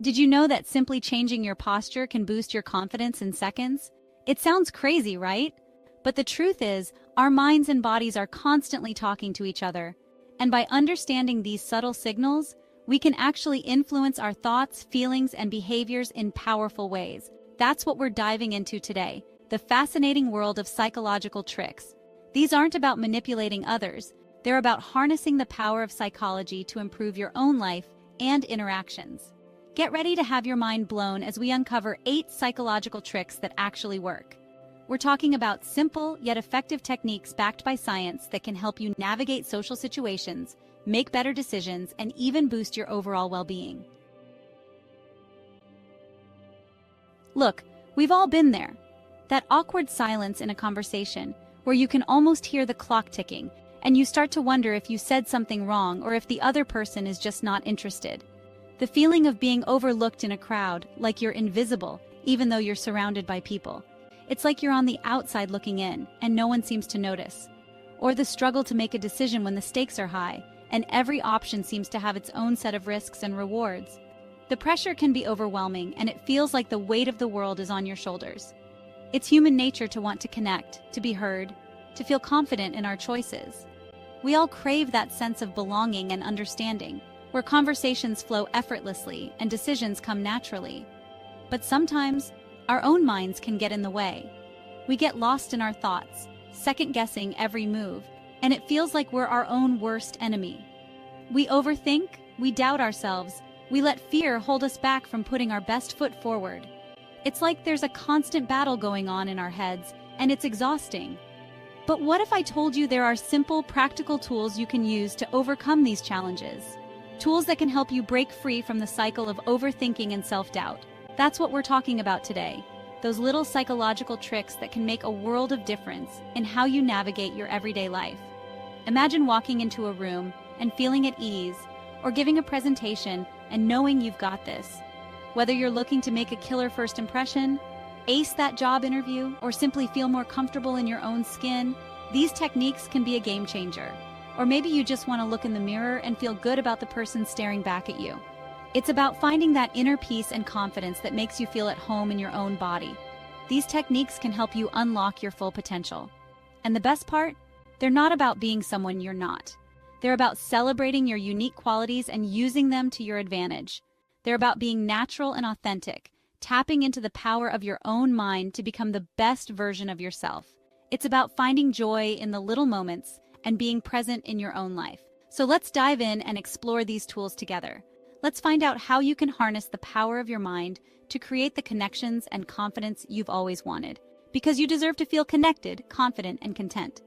Did you know that simply changing your posture can boost your confidence in seconds? It sounds crazy, right? But the truth is, our minds and bodies are constantly talking to each other. And by understanding these subtle signals, we can actually influence our thoughts, feelings, and behaviors in powerful ways. That's what we're diving into today, the fascinating world of psychological tricks. These aren't about manipulating others, they're about harnessing the power of psychology to improve your own life and interactions. Get ready to have your mind blown as we uncover 8 psychological tricks that actually work. We're talking about simple yet effective techniques backed by science that can help you navigate social situations, make better decisions, and even boost your overall well-being. Look, we've all been there. That awkward silence in a conversation where you can almost hear the clock ticking, and you start to wonder if you said something wrong or if the other person is just not interested. The feeling of being overlooked in a crowd, like you're invisible, even though you're surrounded by people. It's like you're on the outside looking in, and no one seems to notice. Or the struggle to make a decision when the stakes are high, and every option seems to have its own set of risks and rewards. The pressure can be overwhelming, and it feels like the weight of the world is on your shoulders. It's human nature to want to connect, to be heard, to feel confident in our choices. We all crave that sense of belonging and understanding, where conversations flow effortlessly and decisions come naturally. But sometimes, our own minds can get in the way. We get lost in our thoughts, second-guessing every move, and it feels like we're our own worst enemy. We overthink, we doubt ourselves, we let fear hold us back from putting our best foot forward. It's like there's a constant battle going on in our heads, and it's exhausting. But what if I told you there are simple, practical tools you can use to overcome these challenges? Tools that can help you break free from the cycle of overthinking and self-doubt. That's what we're talking about today. Those little psychological tricks that can make a world of difference in how you navigate your everyday life. Imagine walking into a room and feeling at ease, or giving a presentation and knowing you've got this. Whether you're looking to make a killer first impression, ace that job interview, or simply feel more comfortable in your own skin, these techniques can be a game changer. Or maybe you just want to look in the mirror and feel good about the person staring back at you. It's about finding that inner peace and confidence that makes you feel at home in your own body. These techniques can help you unlock your full potential. And the best part? They're not about being someone you're not. They're about celebrating your unique qualities and using them to your advantage. They're about being natural and authentic, tapping into the power of your own mind to become the best version of yourself. It's about finding joy in the little moments and being present in your own life. So let's dive in and explore these tools together. Let's find out how you can harness the power of your mind to create the connections and confidence you've always wanted, because you deserve to feel connected, confident, and content.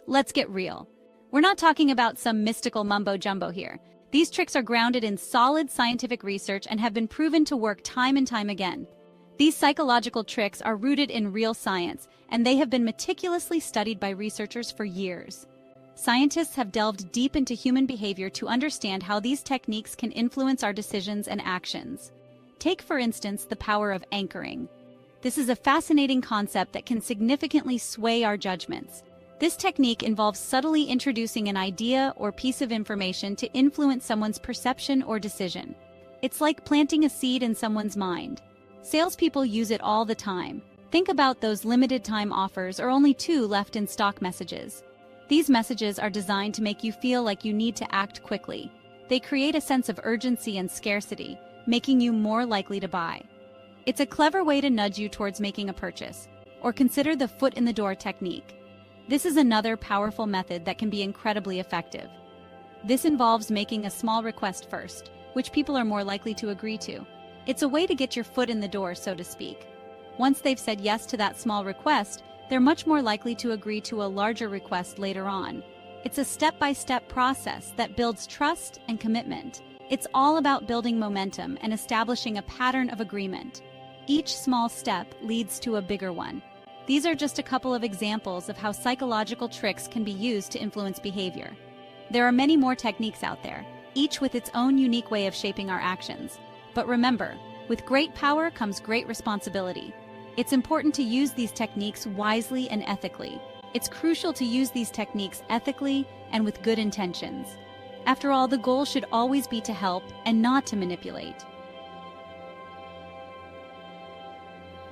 Let's get real. We're not talking about some mystical mumbo-jumbo here. These tricks are grounded in solid scientific research and have been proven to work time and time again. These psychological tricks are rooted in real science, and they have been meticulously studied by researchers for years. Scientists have delved deep into human behavior to understand how these techniques can influence our decisions and actions. Take, for instance, the power of anchoring. This is a fascinating concept that can significantly sway our judgments. This technique involves subtly introducing an idea or piece of information to influence someone's perception or decision. It's like planting a seed in someone's mind. Salespeople use it all the time. Think about those limited-time offers or only 2 left in stock messages. These messages are designed to make you feel like you need to act quickly. They create a sense of urgency and scarcity, making you more likely to buy. It's a clever way to nudge you towards making a purchase. Or consider the foot-in-the-door technique. This is another powerful method that can be incredibly effective. This involves making a small request first, which people are more likely to agree to. It's a way to get your foot in the door, so to speak. Once they've said yes to that small request, they're much more likely to agree to a larger request later on. It's a step-by-step process that builds trust and commitment. It's all about building momentum and establishing a pattern of agreement. Each small step leads to a bigger one. These are just a couple of examples of how psychological tricks can be used to influence behavior. There are many more techniques out there, each with its own unique way of shaping our actions. But remember, with great power comes great responsibility. It's important to use these techniques wisely and ethically. It's crucial to use these techniques ethically and with good intentions. After all, the goal should always be to help and not to manipulate.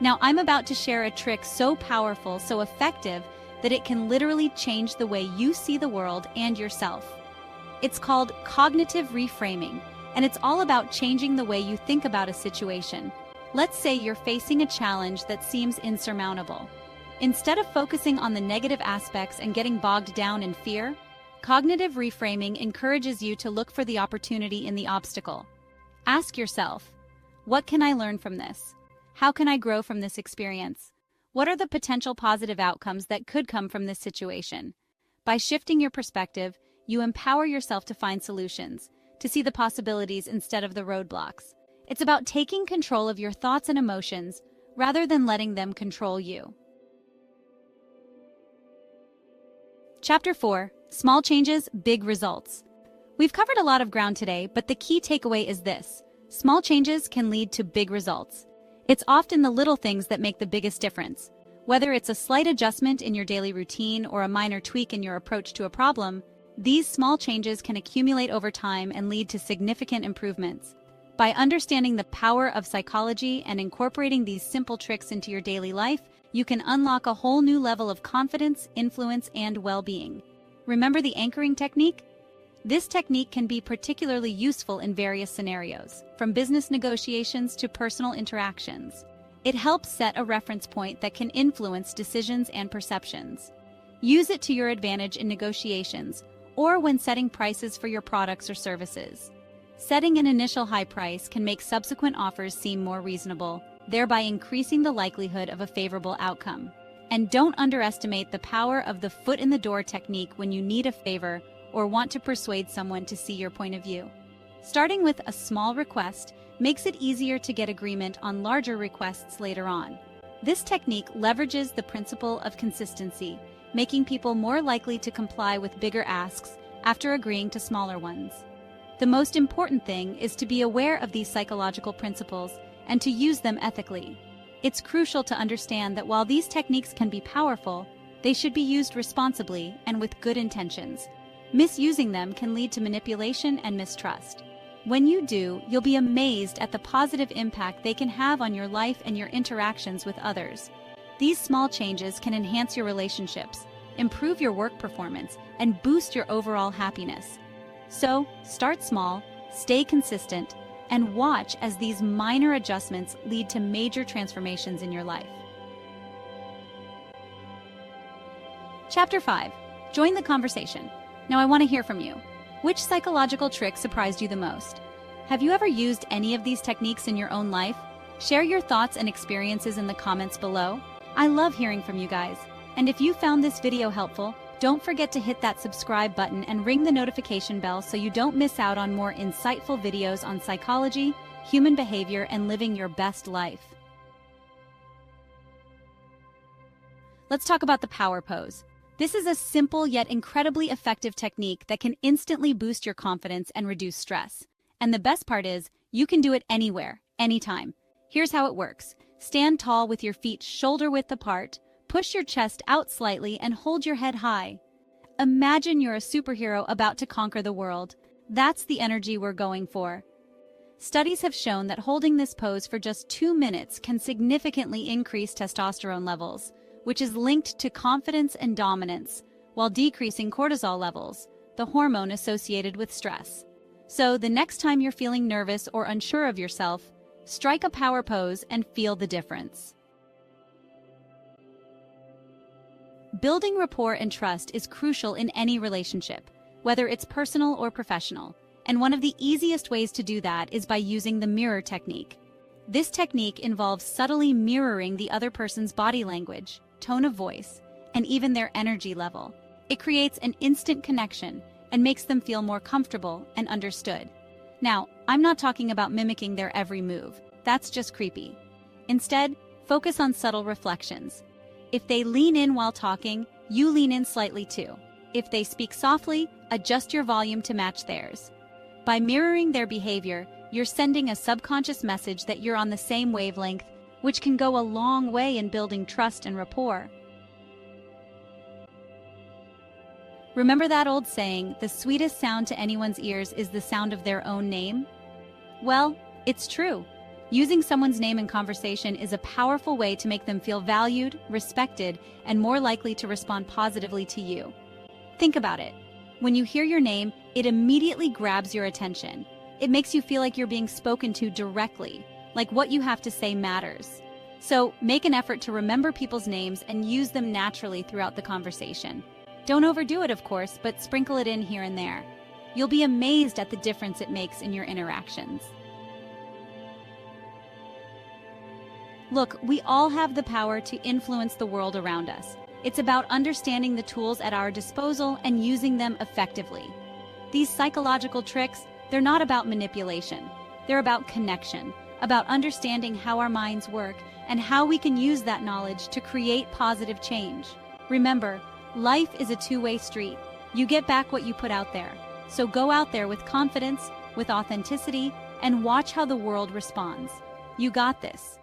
Now, I'm about to share a trick so powerful, so effective, that it can literally change the way you see the world and yourself. It's called cognitive reframing, and it's all about changing the way you think about a situation. Let's say you're facing a challenge that seems insurmountable. Instead of focusing on the negative aspects and getting bogged down in fear, cognitive reframing encourages you to look for the opportunity in the obstacle. Ask yourself, what can I learn from this? How can I grow from this experience? What are the potential positive outcomes that could come from this situation? By shifting your perspective, you empower yourself to find solutions, to see the possibilities instead of the roadblocks. It's about taking control of your thoughts and emotions rather than letting them control you. Chapter 4: Small Changes, Big Results. We've covered a lot of ground today, but the key takeaway is this: small changes can lead to big results. It's often the little things that make the biggest difference. Whether it's a slight adjustment in your daily routine or a minor tweak in your approach to a problem, these small changes can accumulate over time and lead to significant improvements. By understanding the power of psychology and incorporating these simple tricks into your daily life, you can unlock a whole new level of confidence, influence, and well-being. Remember the anchoring technique? This technique can be particularly useful in various scenarios, from business negotiations to personal interactions. It helps set a reference point that can influence decisions and perceptions. Use it to your advantage in negotiations or when setting prices for your products or services. Setting an initial high price can make subsequent offers seem more reasonable, thereby increasing the likelihood of a favorable outcome. And don't underestimate the power of the foot in the door technique when you need a favor or want to persuade someone to see your point of view. Starting with a small request makes it easier to get agreement on larger requests later on. This technique leverages the principle of consistency, making people more likely to comply with bigger asks after agreeing to smaller ones. The most important thing is to be aware of these psychological principles and to use them ethically. It's crucial to understand that while these techniques can be powerful, they should be used responsibly and with good intentions. Misusing them can lead to manipulation and mistrust. When you do, you'll be amazed at the positive impact they can have on your life and your interactions with others. These small changes can enhance your relationships, improve your work performance, and boost your overall happiness. So, start small, stay consistent, and watch as these minor adjustments lead to major transformations in your life. Chapter 5: Join the conversation. Now I want to hear from you. Which psychological trick surprised you the most? Have you ever used any of these techniques in your own life? Share your thoughts and experiences in the comments below. I love hearing from you guys. And if you found this video helpful, don't forget to hit that subscribe button and ring the notification bell so you don't miss out on more insightful videos on psychology, human behavior, and living your best life. Let's talk about the power pose. This is a simple yet incredibly effective technique that can instantly boost your confidence and reduce stress. And the best part is, you can do it anywhere, anytime. Here's how it works. Stand tall with your feet shoulder-width apart, push your chest out slightly, and hold your head high. Imagine you're a superhero about to conquer the world. That's the energy we're going for. Studies have shown that holding this pose for just 2 minutes can significantly increase testosterone levels, which is linked to confidence and dominance, while decreasing cortisol levels, the hormone associated with stress. So the next time you're feeling nervous or unsure of yourself, strike a power pose and feel the difference. Building rapport and trust is crucial in any relationship, whether it's personal or professional, and one of the easiest ways to do that is by using the mirror technique. This technique involves subtly mirroring the other person's body language, tone of voice, and even their energy level. It creates an instant connection and makes them feel more comfortable and understood. Now, I'm not talking about mimicking their every move. That's just creepy. Instead, focus on subtle reflections. If they lean in while talking, you lean in slightly too. If they speak softly, adjust your volume to match theirs. By mirroring their behavior, you're sending a subconscious message that you're on the same wavelength, which can go a long way in building trust and rapport. Remember that old saying, the sweetest sound to anyone's ears is the sound of their own name? Well, it's true. Using someone's name in conversation is a powerful way to make them feel valued, respected, and more likely to respond positively to you. Think about it. When you hear your name, it immediately grabs your attention. It makes you feel like you're being spoken to directly, like what you have to say matters. So make an effort to remember people's names and use them naturally throughout the conversation. Don't overdo it, of course, but sprinkle it in here and there. You'll be amazed at the difference it makes in your interactions. Look, we all have the power to influence the world around us. It's about understanding the tools at our disposal and using them effectively. These psychological tricks, they're not about manipulation. They're about connection, about understanding how our minds work and how we can use that knowledge to create positive change. Remember, life is a two-way street. You get back what you put out there. So go out there with confidence, with authenticity, and watch how the world responds. You got this.